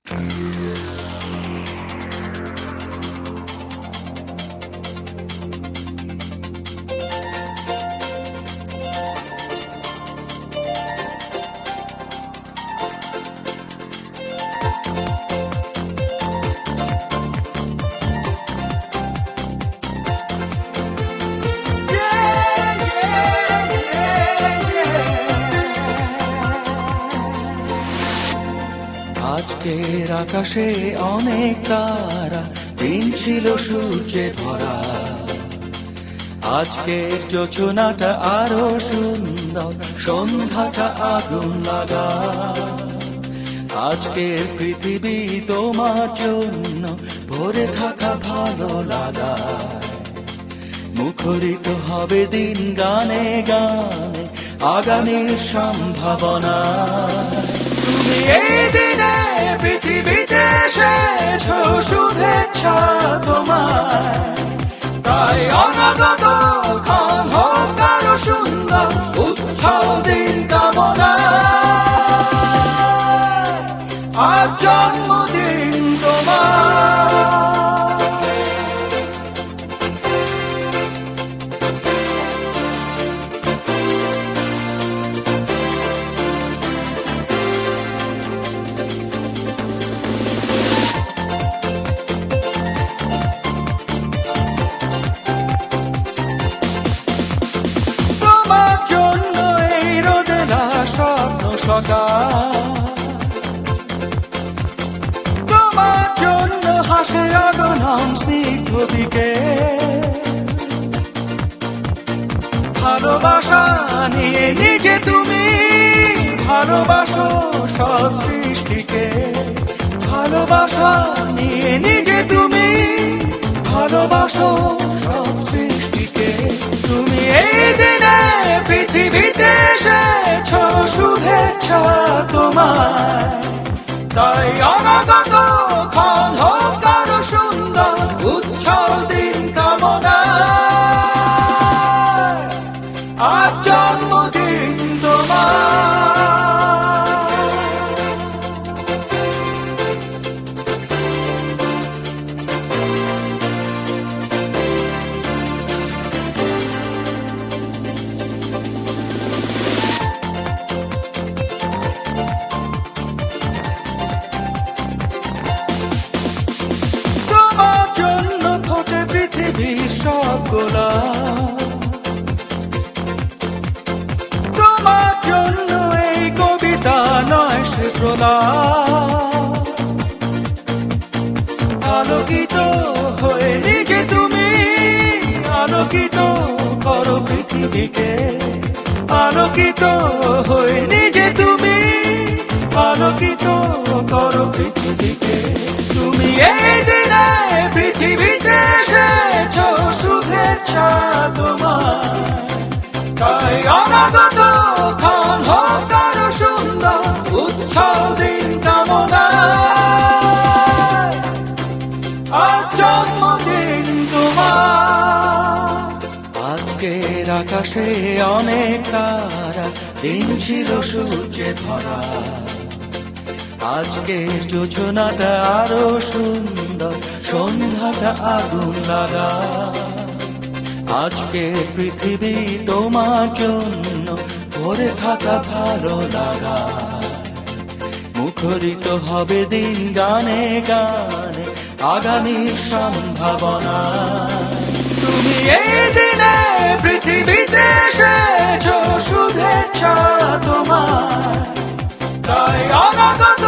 আজকের আকাশে অনেক তারা, দিন ছিল সূর্যে ভরা। আজকের যোজনাটা আরো সুন্দর, সন্ধ্যাটা আগুন লাগা। আজকের পৃথিবী তোমার জন্য ভরে থাকা ভালো লাগা। মুখরিত হবে দিন গানে গানে, আগামীর সম্ভাবনা। তুমি এই দিনে পৃথিবীতে এসেছো, শুভেচ্ছা তোমার। তাই অনাগত ক্ষণ হোক আরো সুন্দর, উৎসব দিন কামনা। আজ জন্মদিন তোমার। তোমার জন্য হাসে আগনাম স্নিগ্ধ দিকে। ভালোবাসা নিয়ে নিজে তুমি ভালোবাসো সব সৃষ্টিকে। ভালোবাসা নিয়ে নিজে তুমি ভালোবাসো সব সৃষ্টিকে। তুমি এই দিনে পৃথিবীতে এসেছো, শুভেচ্ছা তোমার। তাই অনাগত ক্ষণ হোক আরো সুন্দর, উৎসব দিন কামনা। আজ জন্মদিন তোমার। তোমার জন্য এই কবিতা নয় সে প্রলাপ। আলোকিত হয়ে নিজে তুমি আলোকিত করো পৃথিবীকে। আলোকিত হয়ে নিজে তুমি আলোকিত করো পৃথিবীকে। তুমি এই দিনে পৃথিবীতে এসেছো, শুভেচ্ছা তোমার। তাই অনাগত ক্ষণ হোক আরো সুন্দর, উৎসব দিন কামনা। আজ জন্মদিন তোমার। আজকের আকাশে অনেক তারা, দিন ছিল সূর্যে ভরা। আজকের যোজনাটা আরো সুন্দর, সন্ধ্যাটা আগুন লাগা। আজকে পৃথিবী তোমার জন্য ভরে থাকা ভালো লাগা। মুখরিত হবে দিন গানে গানে, আগামীর সম্ভাবনা। তুমি এই দিনে পৃথিবীতে এসেছো, শুভেচ্ছা তোমার। তাই অনাগত